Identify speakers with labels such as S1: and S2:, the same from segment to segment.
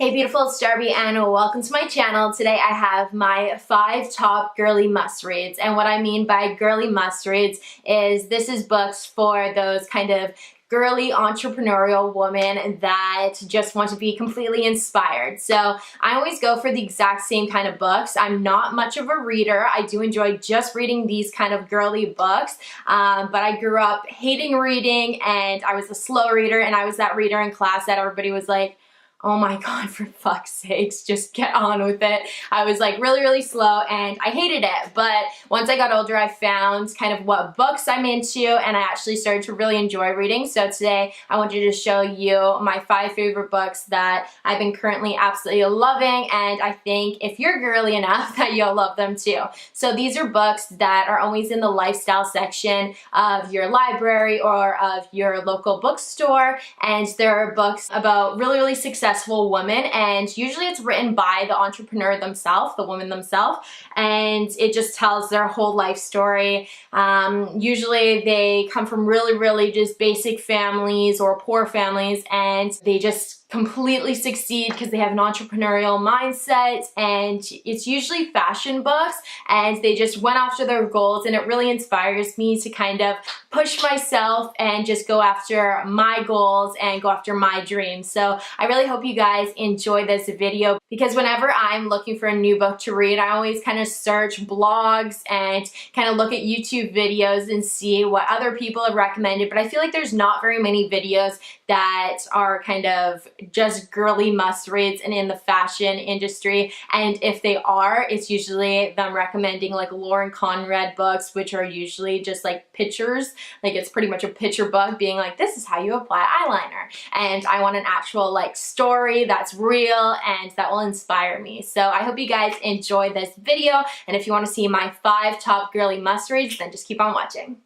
S1: Hey beautiful, it's Darby and welcome to my channel. Today I have my 5 top girly must-reads, and what I mean by girly must-reads is this is books for those kind of girly entrepreneurial women that just want to be completely inspired. So I always go for the exact same kind of books. I'm not much of a reader. I do enjoy just reading these kind of girly books, but I grew up hating reading and I was a slow reader, and I was that reader in class that everybody was like, oh my god, for fuck's sakes, just get on with it. I was like really slow and I hated it. But once I got older, I found kind of what books I'm into, and I actually started to really enjoy reading. So today I wanted to show you my 5 favorite books that I've been currently absolutely loving, and I think if you're girly enough that you'll love them too. So these are books that are always in the lifestyle section of your library or of your local bookstore, and they're books about really successful women, and usually it's written by the entrepreneur themselves, the woman themselves, and it just tells their whole life story. Usually they come from really just basic families or poor families, and they just completely succeed because they have an entrepreneurial mindset, and it's usually fashion books, and they just went after their goals, and it really inspires me to kind of push myself and just go after my goals and go after my dreams. So I really hope you guys enjoy this video, because whenever I'm looking for a new book to read, I always kind of search blogs and kind of look at YouTube videos and see what other people have recommended, but I feel like there's not very many videos that are kind of just girly must-reads and in the fashion industry, and if they are, it's usually them recommending like Lauren Conrad books, which are usually just like pictures. Like it's pretty much a picture book being like, this is how you apply eyeliner, and I want an actual like story that's real and that will inspire me. So I hope you guys enjoy this video, and if you want to see my 5 top girly must-reads, then just keep on watching.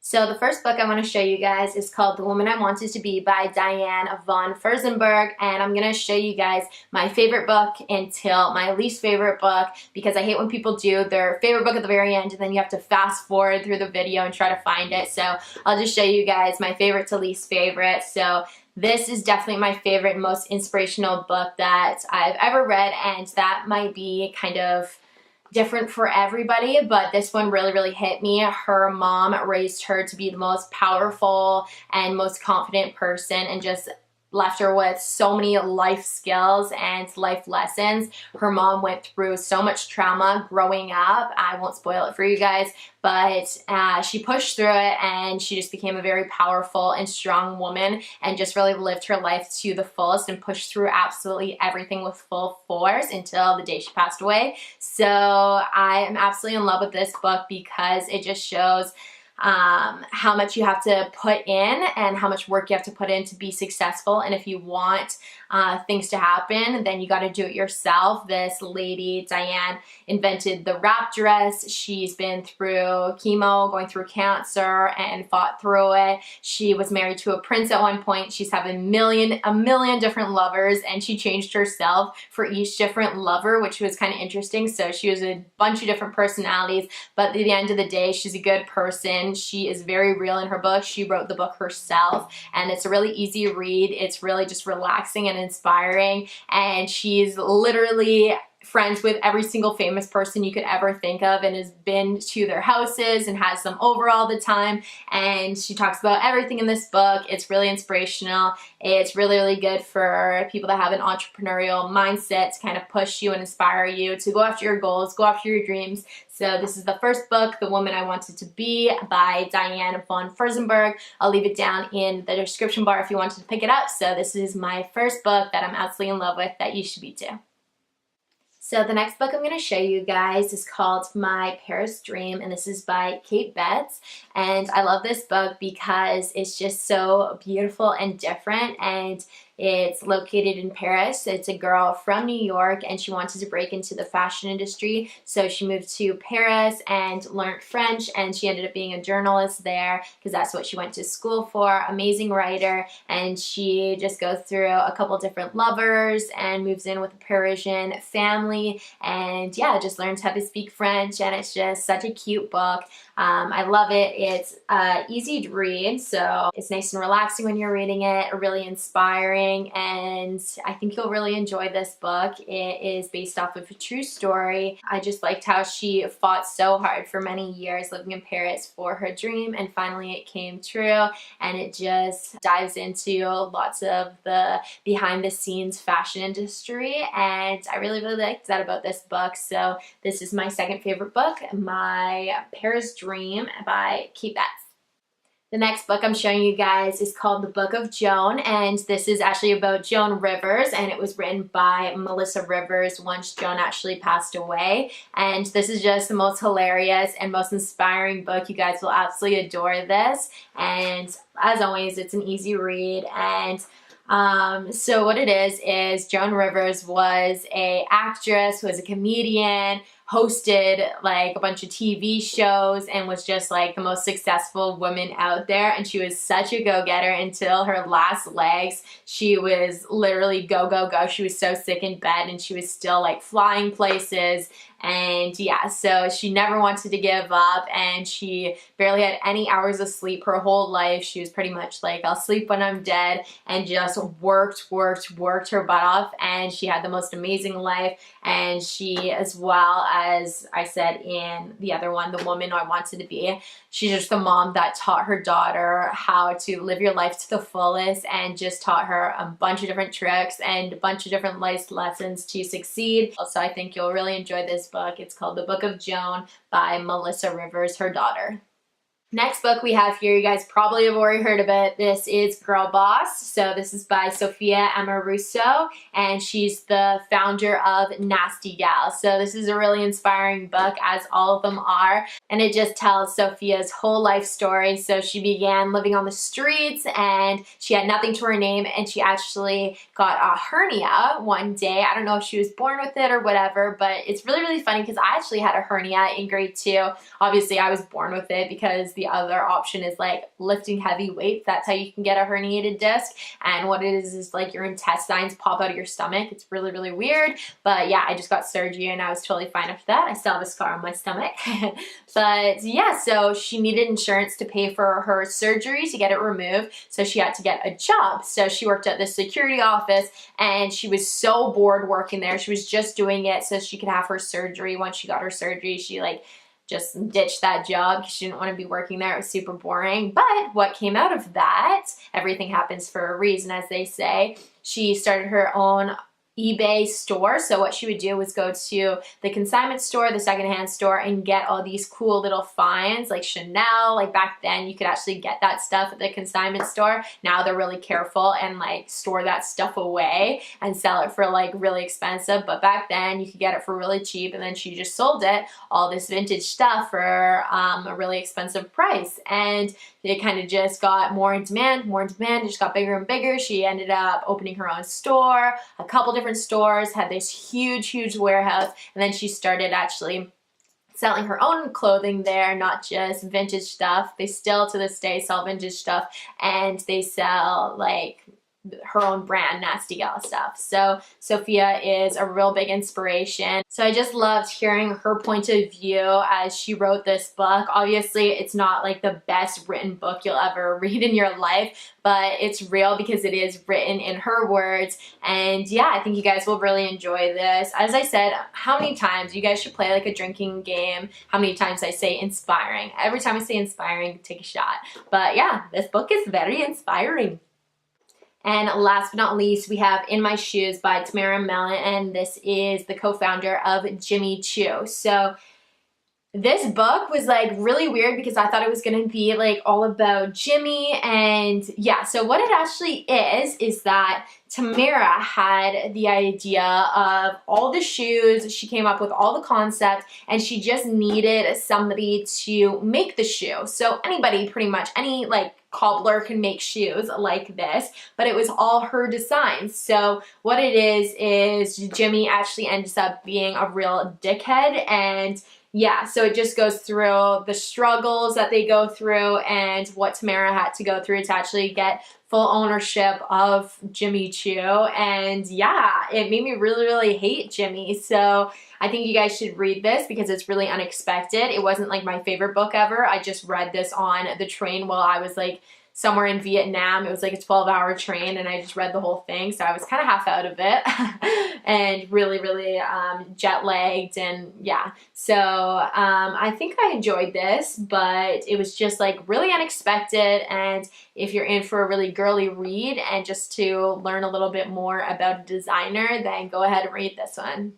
S1: So the first book I want to show you guys is called The Woman I Wanted to Be by Diane von Furstenberg, and I'm going to show you guys my favorite book until my least favorite book, because I hate when people do their favorite book at the very end and then you have to fast forward through the video and try to find it. So I'll just show you guys my favorite to least favorite. So this is definitely my favorite, most inspirational book that I've ever read, and that might be kind of different for everybody, but this one really hit me. Her mom raised her to be the most powerful and most confident person, and just left her with so many life skills and life lessons. Her mom went through so much trauma growing up. I won't spoil it for you guys, but she pushed through it, and she just became a very powerful and strong woman, and just really lived her life to the fullest and pushed through absolutely everything with full force until the day she passed away. So I am absolutely in love with this book because it just shows how much you have to put in and how much work you have to put in to be successful, and if you want things to happen, then you got to do it yourself. This lady, Diane, invented the wrap dress. She's been through chemo, going through cancer, and fought through it. She was married to a prince at one point. She's having a million different lovers, and she changed herself for each different lover, which was kind of interesting. So she was a bunch of different personalities, but at the end of the day, she's a good person. She is very real in her book. She wrote the book herself, and it's a really easy read. It's really just relaxing and inspiring, and she's literally friends with every single famous person you could ever think of, and has been to their houses and has them over all the time, and she talks about everything in this book. It's really inspirational. It's really good for people that have an entrepreneurial mindset to kind of push you and inspire you to go after your goals, go after your dreams. So this is the first book, The Woman I Wanted to Be by Diane von Furstenberg. I'll leave it down in the description bar if you wanted to pick it up. So this is my first book that I'm absolutely in love with that you should be too. So the next book I'm going to show you guys is called My Paris Dream, and this is by Kate Betts, and I love this book because it's just so beautiful and different, and it's located in Paris. It's a girl from New York, and she wanted to break into the fashion industry, so she moved to Paris and learned French, and she ended up being a journalist there because that's what she went to school for. Amazing writer, and she just goes through a couple different lovers and moves in with a Parisian family, and yeah, just learns how to speak French, and it's just such a cute book. I love it. It's easy to read, so it's nice and relaxing when you're reading it, really inspiring. inspiring, and I think you'll really enjoy this book. It is based off of a true story. I just liked how she fought so hard for many years living in Paris for her dream, and finally it came true, and it just dives into lots of the behind the scenes fashion industry, and I really liked that about this book. So this is my second favorite book, My Paris Dream by Kate Betts. The next book I'm showing you guys is called The Book of Joan, and this is actually about Joan Rivers, and it was written by Melissa Rivers once Joan actually passed away. And this is just the most hilarious and most inspiring book. You guys will absolutely adore this, and as always, it's an easy read. And so what it is Joan Rivers was a actress, was a comedian, hosted like a bunch of TV shows, and was just like the most successful woman out there. And she was such a go-getter until her last legs. She was literally go, go, go. She was so sick in bed, and she was still like flying places. And yeah, so she never wanted to give up, and she barely had any hours of sleep her whole life. She was pretty much like, I'll sleep when I'm dead, and just worked her butt off. And she had the most amazing life. And she, as well as I said in the other one, The Woman I Wanted to Be, she's just the mom that taught her daughter how to live your life to the fullest, and just taught her a bunch of different tricks and a bunch of different life lessons to succeed. So I think you'll really enjoy this book. It's called The Book of Joan by Melissa Rivers, her daughter. Next book we have here, you guys probably have already heard of it. This is Girl Boss. So this is by Sophia Amoruso, and she's the founder of Nasty Gal. So this is a really inspiring book, as all of them are, and it just tells Sophia's whole life story. So she began living on the streets, and she had nothing to her name, and she actually got a hernia one day. I don't know if she was born with it or whatever, but it's really funny because I actually had a hernia in grade 2. Obviously I was born with it because the other option is like lifting heavy weights. That's how you can get a herniated disc. And what it is like your intestines pop out of your stomach. It's really weird. But yeah, I just got surgery and I was totally fine after that. I still have a scar on my stomach. But yeah, so she needed insurance to pay for her surgery to get it removed. So she had to get a job. So she worked at the security office, and she was so bored working there. She was just doing it so she could have her surgery. Once she got her surgery, she like just ditched that job because she didn't want to be working there. It was super boring. But what came out of that, everything happens for a reason, as they say. She started her own eBay store. So what she would do was go to the consignment store, the secondhand store, and get all these cool little finds like Chanel. Like back then you could actually get that stuff at the consignment store. Now they're really careful and like store that stuff away and sell it for like really expensive. But back then you could get it for really cheap, and then she just sold it, all this vintage stuff, for a really expensive price. And it kind of just got more in demand, it just got bigger and bigger. She ended up opening her own store, a couple different stores, had this huge warehouse, and then she started actually selling her own clothing there, not just vintage stuff. They still to this day sell vintage stuff, and they sell like her own brand Nasty Gal stuff. So Sophia is a real big inspiration. So I just loved hearing her point of view as she wrote this book. Obviously it's not like the best written book you'll ever read in your life, but it's real because it is written in her words. And yeah, I think you guys will really enjoy this. As I said, how many times you guys should play like a drinking game, how many times I say inspiring. Every time I say inspiring, take a shot. But yeah, this book is very inspiring. And last but not least, we have In My Shoes by Tamara Mellon, and this is the co-founder of Jimmy Choo. So this book was like really weird because I thought it was gonna be like all about Jimmy, and yeah, so what it actually is that Tamara had the idea of all the shoes. She came up with all the concept, and she just needed somebody to make the shoe. So anybody, pretty much any like cobbler can make shoes like this, but it was all her designs. So what it is Jimmy actually ends up being a real dickhead, and yeah, so it just goes through the struggles that they go through and what Tamara had to go through to actually get full ownership of Jimmy Choo. And yeah, it made me really hate Jimmy. So I think you guys should read this because it's really unexpected. It wasn't like my favorite book ever. I just read this on the train while I was like somewhere in Vietnam. It was like a 12-hour train, and I just read the whole thing, so I was kind of half out of it and really, really jet lagged, and yeah. So I think I enjoyed this, but it was just like really unexpected, and if you're in for a really girly read and just to learn a little bit more about a designer, then go ahead and read this one.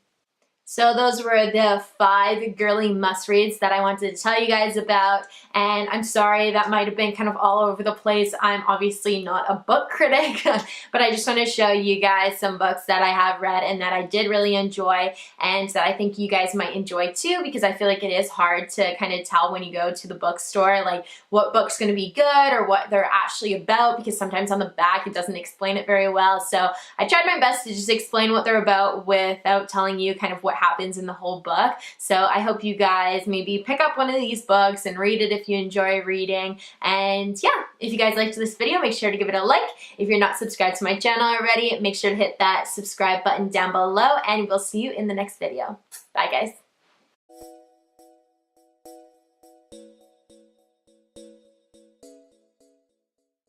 S1: So those were the 5 girly must-reads that I wanted to tell you guys about, and I'm sorry that might have been kind of all over the place. I'm obviously not a book critic, but I just want to show you guys some books that I have read and that I did really enjoy, and that I think you guys might enjoy too, because I feel like it is hard to kind of tell when you go to the bookstore, like what book's going to be good or what they're actually about, because sometimes on the back it doesn't explain it very well. So I tried my best to just explain what they're about without telling you kind of what happens in the whole book. So I hope you guys maybe pick up one of these books and read it if you enjoy reading. And yeah, if you guys liked this video, make sure to give it a like. If you're not subscribed to my channel already, make sure to hit that subscribe button down below, and we'll see you in the next video. Bye guys.